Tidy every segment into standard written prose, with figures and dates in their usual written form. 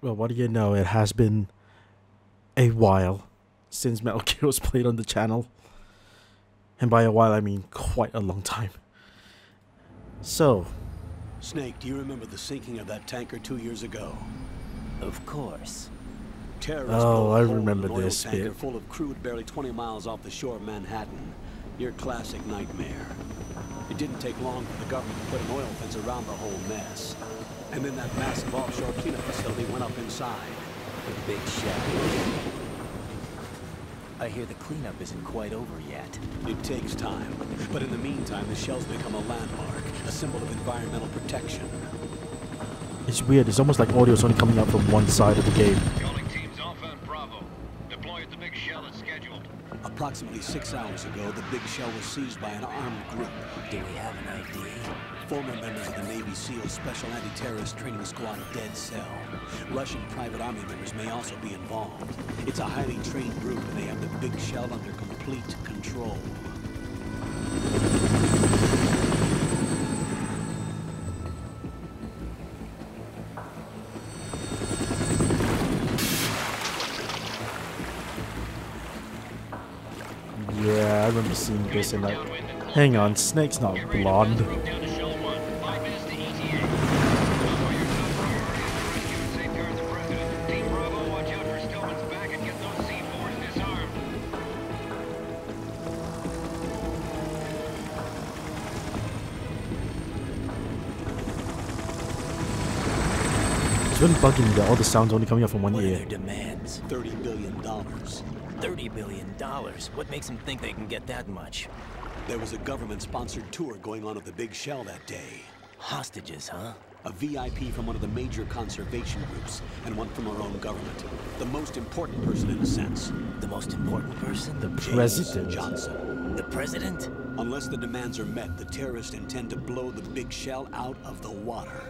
Well, what do you know? It has been a while since Metal Gear was played on the channel. And by a while, I mean quite a long time. So... Snake, do you remember the sinking of that tanker 2 years ago? Of course. Terrorists Oh, I blew a hole in remember an oil this tanker bit. full of crude barely 20 miles off the shore of Manhattan. Your classic nightmare. It didn't take long for the government to put an oil fence around the whole mess. And then that massive offshore cleanup facility went up inside. The big shell. I hear the cleanup isn't quite over yet. It takes time. But in the meantime, the shell's become a landmark, a symbol of environmental protection. It's weird, it's almost like audio's only coming out from one side of the game. Calling teams Alpha and Bravo. Deploy at the big shell as scheduled. Approximately 6 hours ago, the big shell was seized by an armed group. Do we have an ID? Former members of the Navy SEAL Special Anti-Terrorist Training Squad Dead Cell. Russian private army members may also be involved. It's a highly trained group and they have the big shell under complete control. Yeah, I remember seeing this and like, hang on, Snake's not blonde. It's really bugging me that all the sounds only coming out from one What are ear. their demands? $30 billion. $30 billion. What makes them think they can get that much? There was a government-sponsored tour going on at the big shell that day. Hostages, huh? A VIP from one of the major conservation groups, and one from our own government. The most important person in a sense. The most important person? The James president. Johnson. The president? Unless the demands are met, the terrorists intend to blow the big shell out of the water.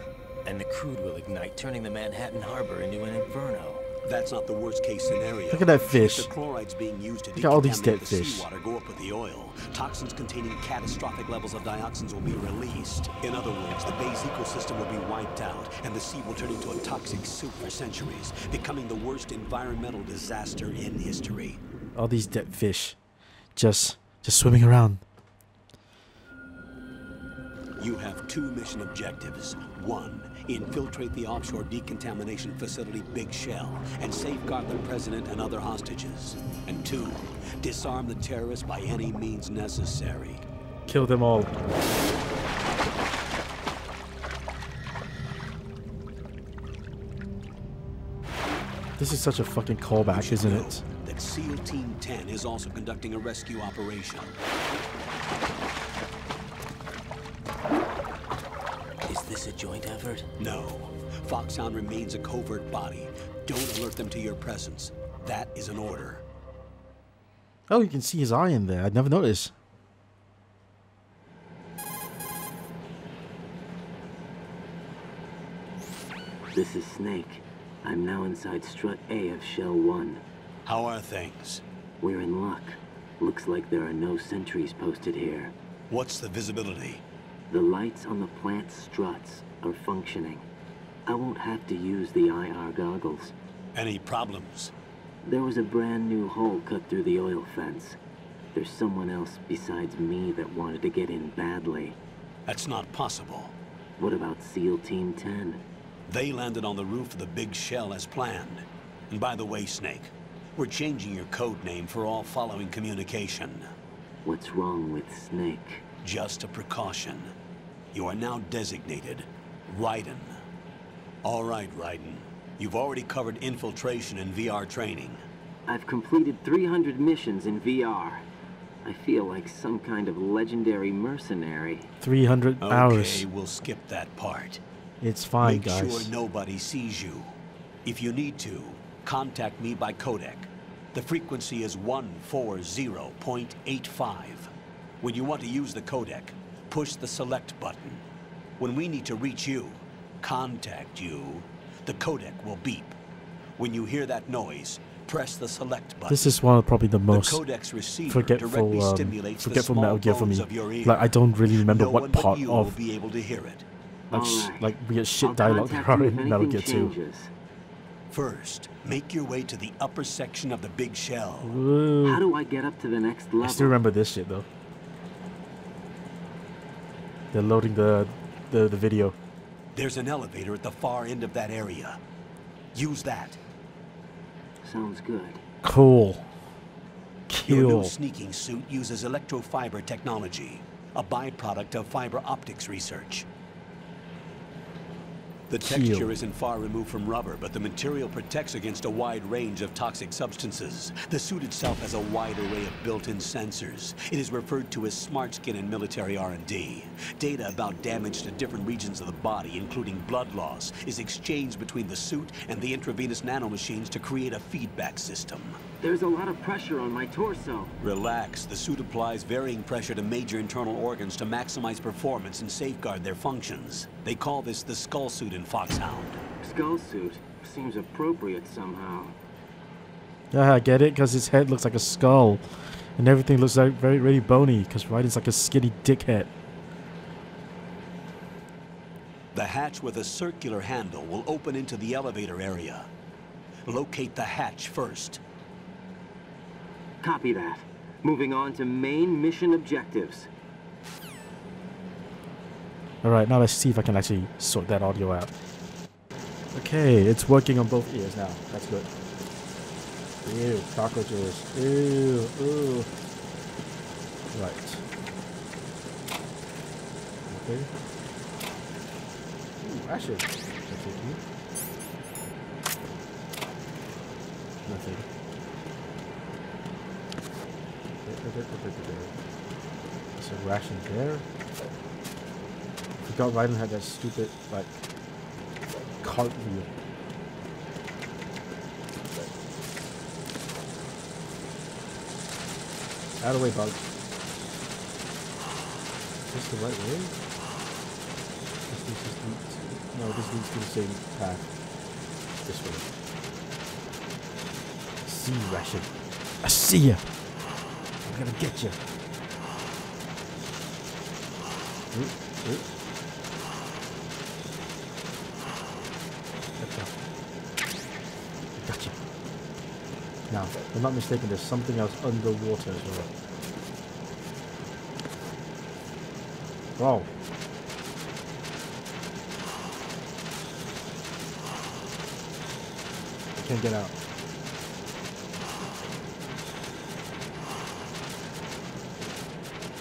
And the crude will ignite, turning the Manhattan Harbor into an inferno. That's not the worst-case scenario. Look at that fish. If the chlorides being used to Look at all these decontaminate dead the fish. seawater go up with the oil, toxins containing catastrophic levels of dioxins will be released. In other words, the bay's ecosystem will be wiped out, and the sea will turn into a toxic soup for centuries, becoming the worst environmental disaster in history. All these dead fish, just swimming around. You have two mission objectives. One, infiltrate the offshore decontamination facility Big Shell and safeguard the president and other hostages. And two, disarm the terrorists by any means necessary. Kill them all. This is such a fucking callback, isn't it? That SEAL Team 10 is also conducting a rescue operation. Is this a joint effort? No. Foxhound remains a covert body. Don't alert them to your presence. That is an order. Oh, you can see his eye in there. I'd never noticed. This is Snake. I'm now inside Strut A of Shell 1. How are things? We're in luck. Looks like there are no sentries posted here. What's the visibility? The lights on the plant struts are functioning. I won't have to use the IR goggles. Any problems? There was a brand new hole cut through the oil fence. There's someone else besides me that wanted to get in badly. That's not possible. What about SEAL Team 10? They landed on the roof of the Big Shell as planned. And by the way, Snake, we're changing your code name for all following communication. What's wrong with Snake? Just a precaution. You are now designated Raiden. All right, Raiden. You've already covered infiltration and VR training. I've completed 300 missions in VR. I feel like some kind of legendary mercenary. 300 hours. Okay, we'll skip that part. It's fine, Make guys. sure nobody sees you. If you need to, contact me by codec. The frequency is 140.85. When you want to use the codec, push the select button. When we need to reach you, contact you, the codec will beep. When you hear that noise, press the select button. This is one of probably the most The codec's receiver directly forgetful stimulates the forgetful small Metal Gear for bones me. of your ear. Like I don't really remember No what one but part you will of be able to hear it. like, Alright. like weird shit I'll dialogue contact there are you if in Metal anything Gear 2. changes. First, make your way to the upper section of the big shell. Whoa. How do I get up to the next level? I still remember this shit though. They're loading the video. There's an elevator at the far end of that area. Use that. Sounds good. Cool. Your new Kill. sneaking suit uses electrofiber technology, a byproduct of fiber optics research. The texture isn't far removed from rubber, but the material protects against a wide range of toxic substances. The suit itself has a wide array of built-in sensors. It is referred to as smart skin in military R&D. Data about damage to different regions of the body, including blood loss, is exchanged between the suit and the intravenous nanomachines to create a feedback system. There's a lot of pressure on my torso. Relax. The suit applies varying pressure to major internal organs to maximize performance and safeguard their functions. They call this the skull suit in Foxhound. Skull suit seems appropriate somehow. Yeah, I get it, because his head looks like a skull. And everything looks like very bony, because Raiden's like a skinny dickhead. The hatch with a circular handle will open into the elevator area. Locate the hatch first. Copy that. Moving on to main mission objectives. Alright, now let's see if I can actually sort that audio out. Okay, it's working on both ears now. That's good. Ew, cockroaches. Ew, ew. Right. Okay. Ooh, ashes. Nothing. There's a ration there. I forgot Raiden had that stupid, like, cartwheel. Out of the way, bug. Is this the right way? No, this leads to the same path. This way. See, ration. I see ya! I'm gonna get you. Gotcha. Now, if I'm not mistaken, there's something else underwater as well. Wow. I can't get out.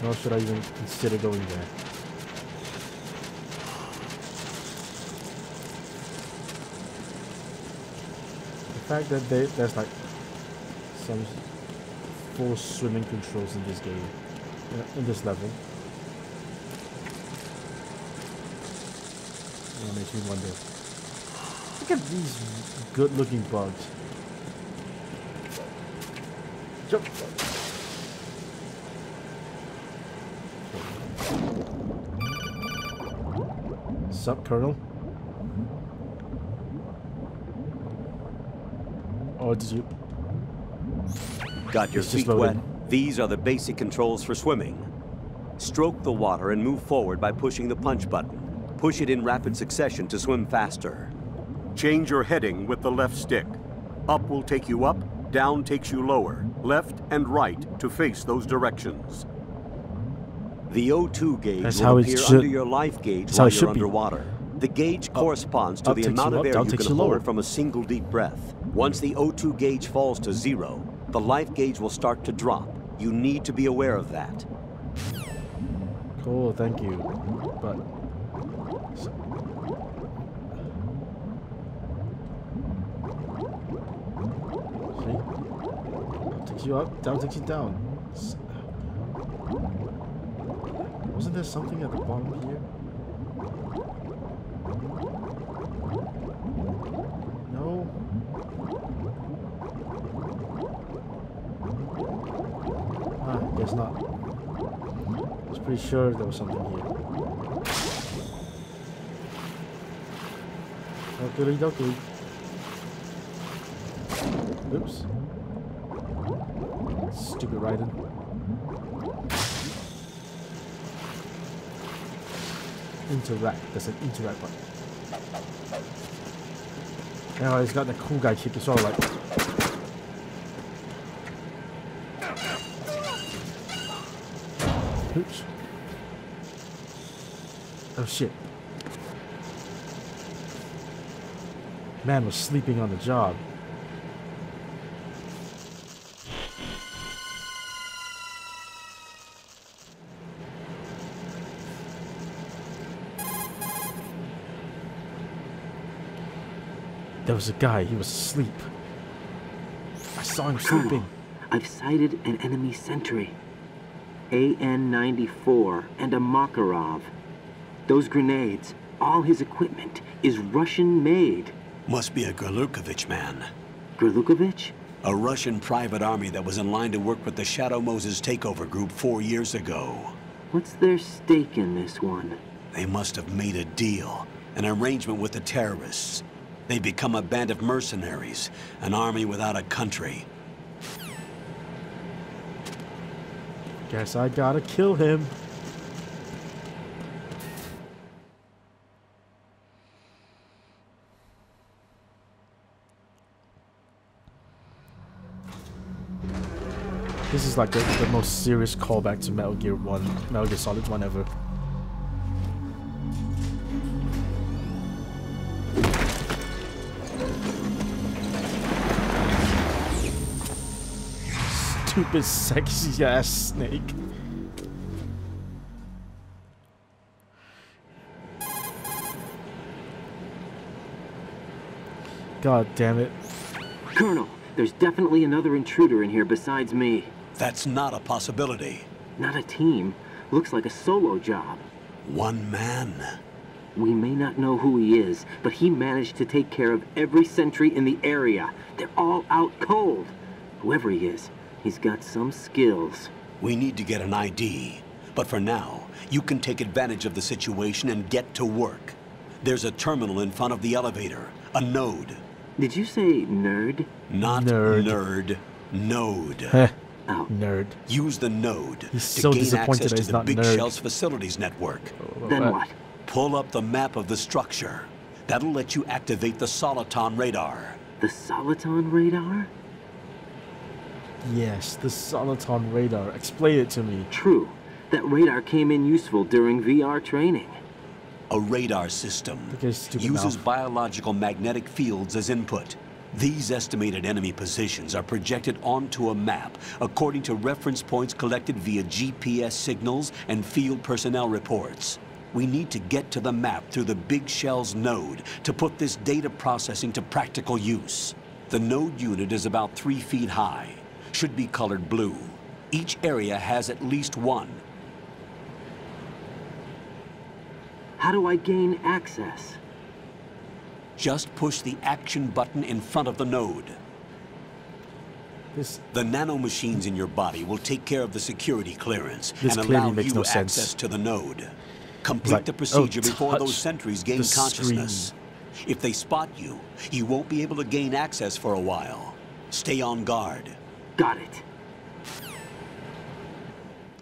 Nor should I even consider going there. The fact that there's like some full swimming controls in this game, in this level, makes me wonder. Look at these good-looking bugs. Jump. Sup, Colonel? Or did you... Got your feet wet? These are the basic controls for swimming. Stroke the water and move forward by pushing the punch button. Push it in rapid succession to swim faster. Change your heading with the left stick. Up will take you up, down takes you lower, left and right to face those directions. The O2 gauge will appear under your life gauge while you're underwater. The gauge corresponds to the amount of air you can hold from a single deep breath. Once the O2 gauge falls to 0, the life gauge will start to drop. You need to be aware of that. Cool, thank you. But... see? Up takes you up, down takes you down. Wasn't there something at the bottom here? No? Ah, guess not. I was pretty sure there was something here. Oakley dokley. Oops. Stupid Raiden. Interact. There's an interact button. Oh, he's got the cool guy kick as well, like. Oops. Oh shit. Man was sleeping on the job. There was a guy, he was asleep. I saw him sleeping. I've sighted an enemy sentry. AN-94 and a Makarov. Those grenades, all his equipment, is Russian-made. Must be a Gorlukovich man. Gorlukovich? A Russian private army that was in line to work with the Shadow Moses takeover group 4 years ago. What's their stake in this one? They must have made a deal, an arrangement with the terrorists. They become a band of mercenaries, an army without a country. Guess I gotta kill him. This is like the most serious callback to Metal Gear 1, Metal Gear Solid 1 ever. Stupid sexy ass snake. God damn it. Colonel, there's definitely another intruder in here besides me. That's not a possibility. Not a team. Looks like a solo job. One man. We may not know who he is, but he managed to take care of every sentry in the area. They're all out cold. Whoever he is, he's got some skills. We need to get an ID. But for now, you can take advantage of the situation and get to work. There's a terminal in front of the elevator. A node. Did you say nerd? Not nerd. Node. Oh. Nerd. Use the node He's to so gain disappointed access that to he's the not Big nerd. Shell's facilities network. Then what? Pull up the map of the structure. That'll let you activate the Soliton radar. The Soliton radar? Yes, the Soliton radar. Explain it to me. True. That radar came in useful during VR training. A radar system Okay, stupid uses mouth. biological magnetic fields as input. These estimated enemy positions are projected onto a map according to reference points collected via GPS signals and field personnel reports. We need to get to the map through the Big Shell's node to put this data processing to practical use. The node unit is about 3 feet high, should be colored blue. Each area has at least one. How do I gain access? Just push the action button in front of the node. The nanomachines in your body will take care of the security clearance This and clearly allow makes you no access sense. to the node. Complete Like, the procedure oh, before those touch sentries gain the consciousness. If they spot you, you won't be able to gain access for a while. Stay on guard. Got it.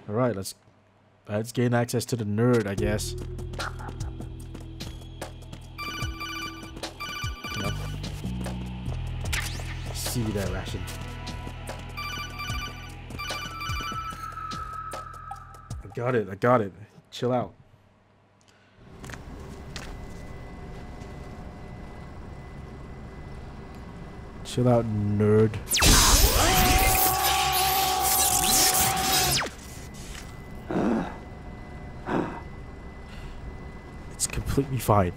Alright, let's gain access to the nerd, I guess. Yep. See you there, Ration. I got it. Chill out. Chill out, nerd. It's completely fine.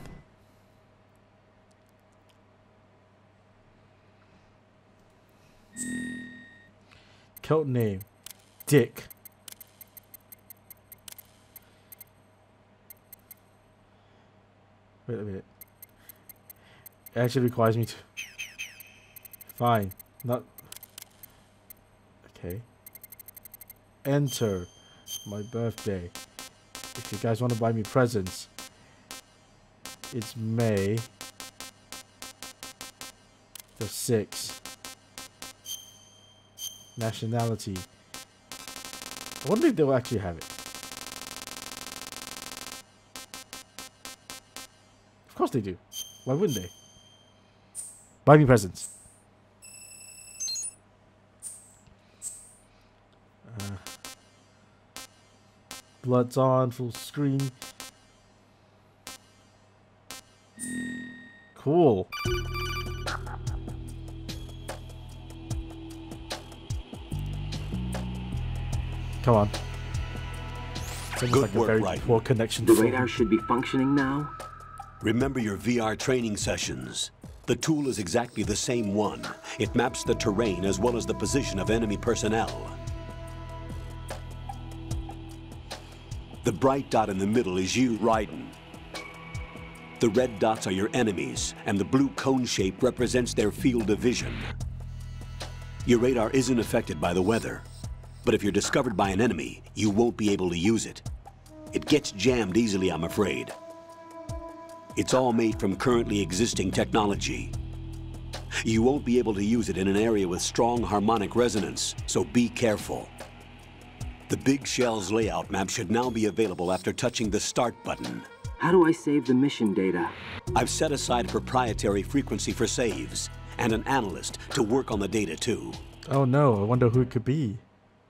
Code name, Dick. Wait a minute. It actually requires me to... Fine. Not... Okay. Enter my birthday. If you guys want to buy me presents, it's May the 6th. Nationality. I wonder if they'll actually have it. Of course they do. Why wouldn't they? Buy me presents. Blood's on, full screen. Cool. Come on. Seems Good like a work, very Raiden. poor connection. The for radar should be functioning now. Remember your VR training sessions. The tool is exactly the same one. It maps the terrain as well as the position of enemy personnel. The bright dot in the middle is you, Raiden. The red dots are your enemies, and the blue cone shape represents their field of vision. Your radar isn't affected by the weather, but if you're discovered by an enemy, you won't be able to use it. It gets jammed easily, I'm afraid. It's all made from currently existing technology. You won't be able to use it in an area with strong harmonic resonance, so be careful. The Big Shell's layout map should now be available after touching the Start button. How do I save the mission data? I've set aside a proprietary frequency for saves, and an analyst to work on the data too. Oh no, I wonder who it could be.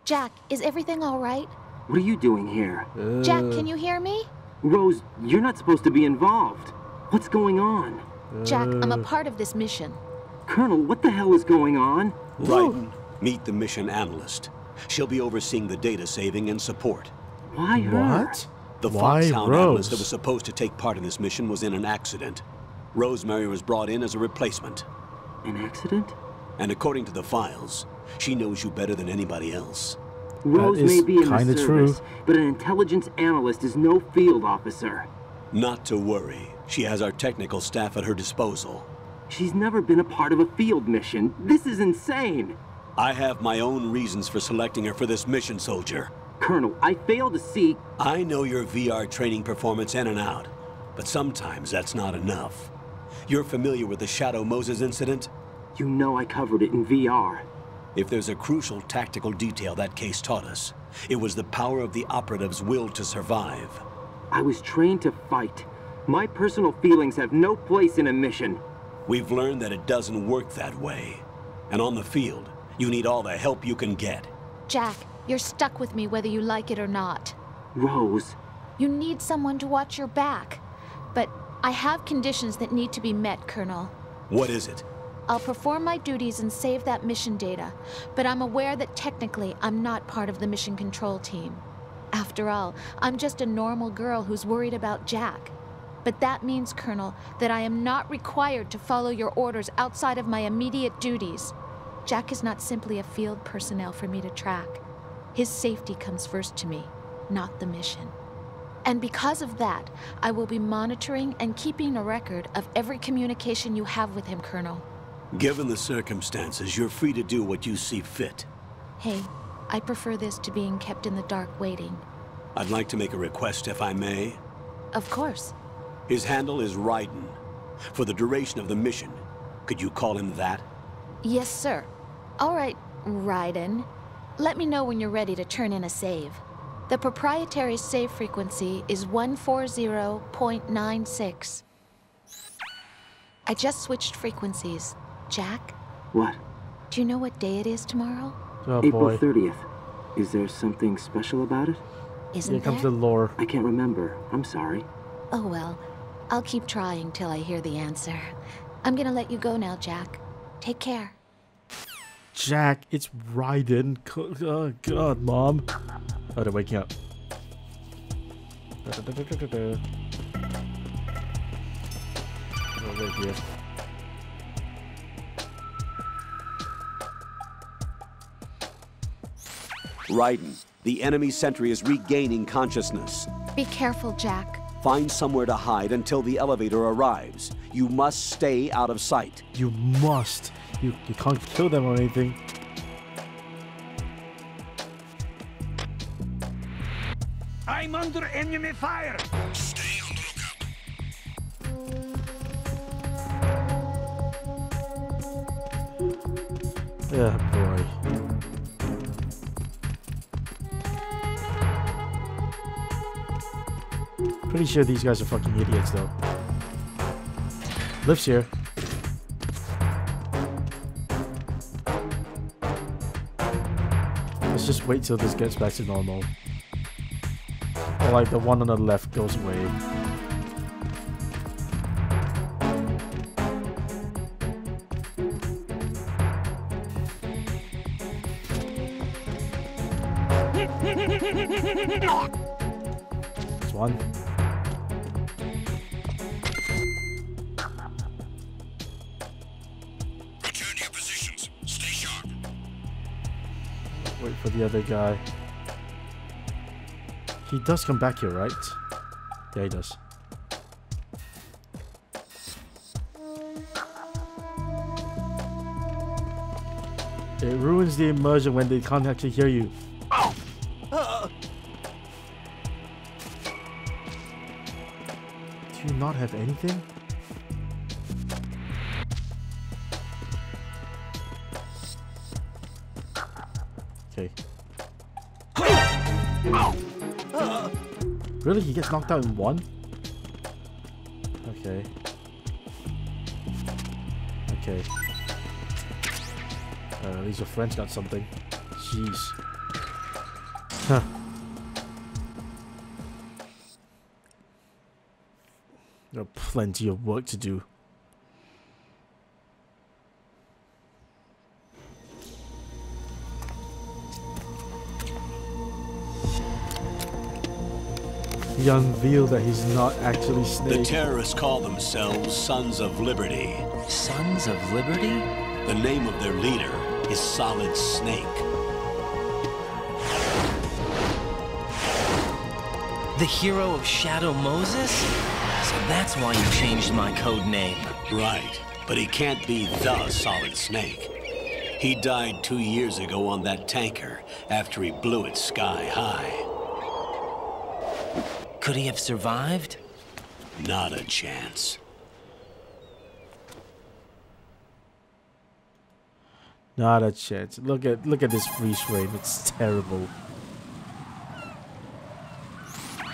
Jack, is everything all right? What are you doing here? Jack, can you hear me? Rose, you're not supposed to be involved. What's going on? Jack, I'm a part of this mission. Colonel, what the hell is going on? Raiden, meet the mission analyst. She'll be overseeing the data saving and support. Why her? What? The Why Foxhound Rose? analyst that was supposed to take part in this mission was in an accident. Rosemary was brought in as a replacement. An accident? And according to the files, she knows you better than anybody else. Rose is may be in the kinda service, true. but an intelligence analyst is no field officer. Not to worry. She has our technical staff at her disposal. She's never been a part of a field mission. This is insane. I have my own reasons for selecting her for this mission, soldier. Colonel, I fail to see... I know your VR training performance in and out, but sometimes that's not enough. You're familiar with the Shadow Moses incident? You know I covered it in VR. If there's a crucial tactical detail that case taught us, it was the power of the operative's will to survive. I was trained to fight. My personal feelings have no place in a mission. We've learned that it doesn't work that way. And on the field, you need all the help you can get. Jack, you're stuck with me whether you like it or not. Rose, You need someone to watch your back. But I have conditions that need to be met, Colonel. What is it? I'll perform my duties and save that mission data, but I'm aware that technically I'm not part of the mission control team. After all, I'm just a normal girl who's worried about Jack. But that means, Colonel, that I am not required to follow your orders outside of my immediate duties. Jack is not simply a field personnel for me to track. His safety comes first to me, not the mission. And because of that, I will be monitoring and keeping a record of every communication you have with him, Colonel. Given the circumstances, you're free to do what you see fit. Hey, I prefer this to being kept in the dark waiting. I'd like to make a request, if I may. Of course. His handle is Raiden. For the duration of the mission, could you call him that? Yes, sir. All right, Raiden. Let me know when you're ready to turn in a save. The proprietary save frequency is 140.96. I just switched frequencies. Jack, what? do you know what day it is tomorrow? Oh April boy. 30th. Is there something special about it? Isn't Here comes there? the lore. I can't remember. I'm sorry. Oh well, I'll keep trying till I hear the answer. I'm gonna let you go now, Jack. Take care. Jack, it's Raiden. Oh god, Mom. Oh, they're waking up. Oh, right here. Raiden, the enemy sentry is regaining consciousness. Be careful, Jack. Find somewhere to hide until the elevator arrives. You must stay out of sight. You must. You can't kill them or anything. I'm under enemy fire! Stay on the lookout. Oh boy. Pretty sure these guys are fucking idiots though. Lift's here. Let's just wait till this gets back to normal. Or like the one on the left goes away. There's one. Return to your positions. Stay sharp. Wait for the other guy. He does come back here, right? Yeah, he does. It ruins the immersion when they can't actually hear you. Do you not have anything? Okay. Really? He gets knocked out in one? Okay. Okay. At least your friend's got something. Jeez. Huh. There are plenty of work to do. He unveiled that he's not actually Snake. The terrorists call themselves Sons of Liberty. Sons of Liberty? The name of their leader is Solid Snake. The hero of Shadow Moses? So that's why you changed my code name. Right, but he can't be the Solid Snake. He died 2 years ago on that tanker after he blew it sky high. Could he have survived? Not a chance. Not a chance. Look at this freeze frame. It's terrible.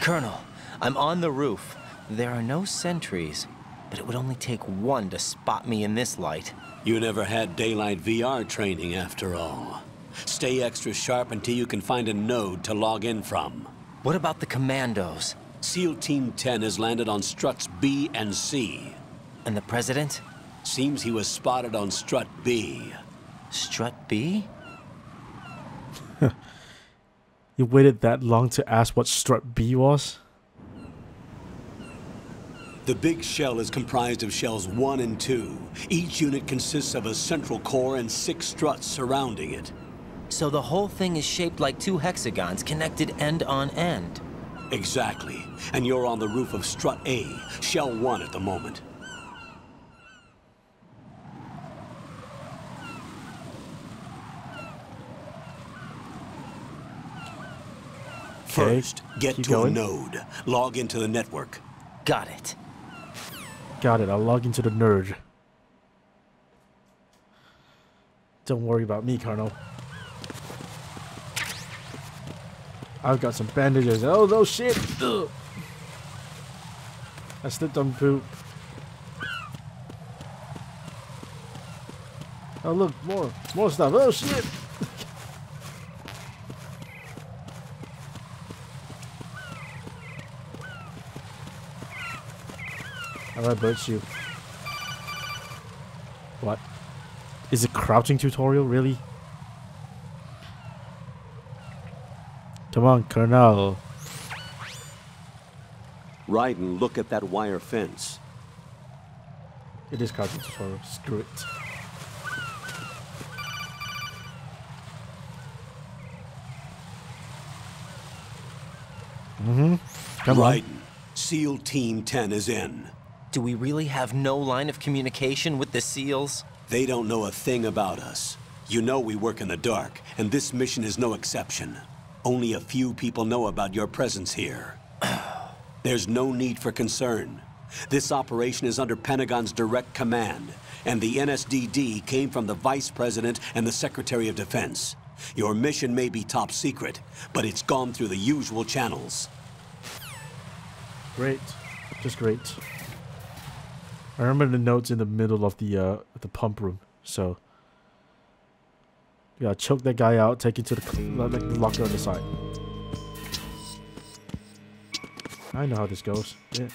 Colonel, I'm on the roof. There are no sentries, but it would only take one to spot me in this light. You never had daylight VR training after all. Stay extra sharp until you can find a node to log in from. What about the commandos? SEAL Team 10 has landed on struts B and C. And the president? Seems he was spotted on strut B. Strut B? You waited that long to ask what strut B was? The big shell is comprised of shells 1 and 2. Each unit consists of a central core and 6 struts surrounding it. So the whole thing is shaped like 2 hexagons connected end on end. Exactly. And you're on the roof of strut A, shell 1 at the moment. First, get keep to going. a node. Log into the network. Got it. Got it. I'll log into the nerd. Don't worry about me, Colonel. I've got some bandages. Oh, no shit! Ugh. I slipped on poop. Oh, look, more stuff. Oh, shit! How do I burst you? What? Is it crouching tutorial, really? Come on, Colonel. Raiden, look at that wire fence. It is crouching tutorial. Screw it. Come on. Raiden, SEAL Team 10 is in. Do we really have no line of communication with the SEALs? They don't know a thing about us. You know we work in the dark, and this mission is no exception. Only a few people know about your presence here. There's no need for concern. This operation is under Pentagon's direct command, and the NSDD came from the Vice President and the Secretary of Defense. Your mission may be top secret, but it's gone through the usual channels. Great. Just great. I remember the notes in the middle of the pump room, so... You gotta choke that guy out, take it to the locker on the side. I know how this goes. Yeah.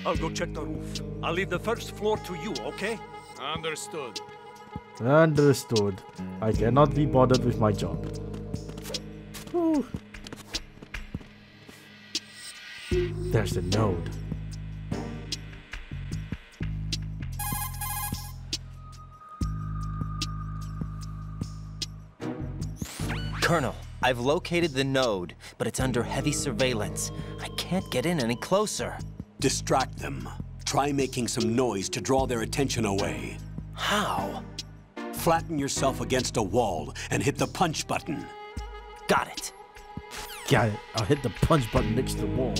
I'll go check the roof. I'll leave the first floor to you, okay? Understood. Understood. I cannot be bothered with my job. Whew. There's the node. Colonel, I've located the node, but it's under heavy surveillance. I can't get in any closer. Distract them. Try making some noise to draw their attention away. How? Flatten yourself against a wall and hit the punch button. Got it. Got it. I'll hit the punch button next to the wall.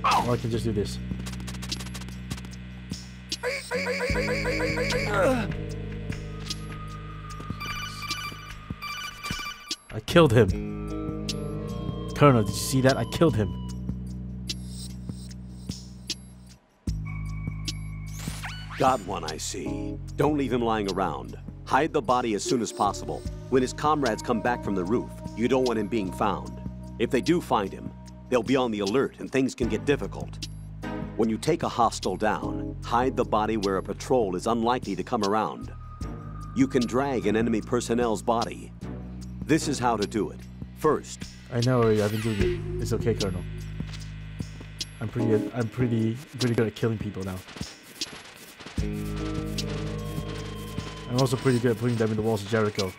Oh, I can just do this. I killed him. Colonel, did you see that? I killed him. Got one, I see. Don't leave him lying around. Hide the body as soon as possible. When his comrades come back from the roof, you don't want him being found. If they do find him, they'll be on the alert and things can get difficult. When you take a hostile down, hide the body where a patrol is unlikely to come around. You can drag an enemy personnel's body. This is how to do it. First, I know I've been doing it. It's okay, Colonel. I'm pretty good at killing people now. I'm also pretty good at putting them in the walls of Jericho.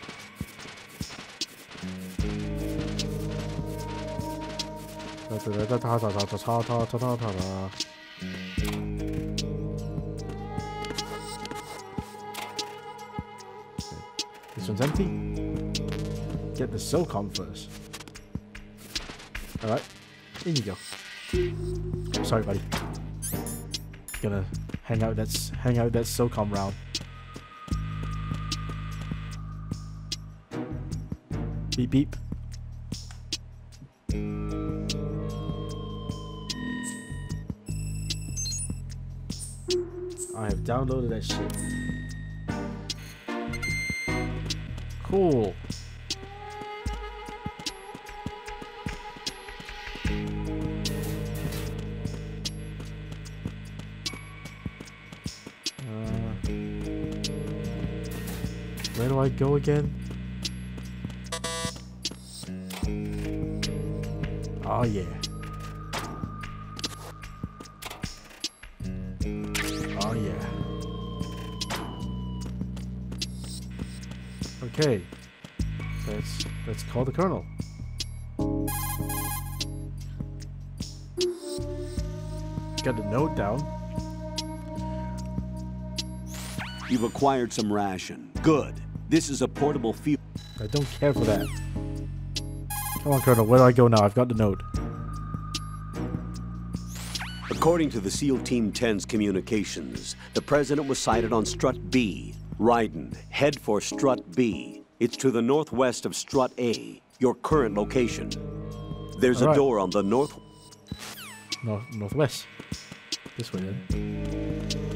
This one's empty. Get the SOCOM first. Alright, in you go. Oh, sorry, buddy. Gonna hang out that SOCOM round. Beep beep. I have downloaded that shit. Cool. Where do I go again? Oh yeah. Oh yeah. Okay. Let's call the Colonel. Got the note down. you've acquired some ration. Good. This is a portable fuel. I don't care for that. Come on, Colonel. Where do I go now? I've got the note. According to the SEAL Team 10's communications, the president was sighted on Strut B. Raiden, head for Strut B. It's to the northwest of Strut A, your current location. There's a door on the northwest. Northwest. This way then.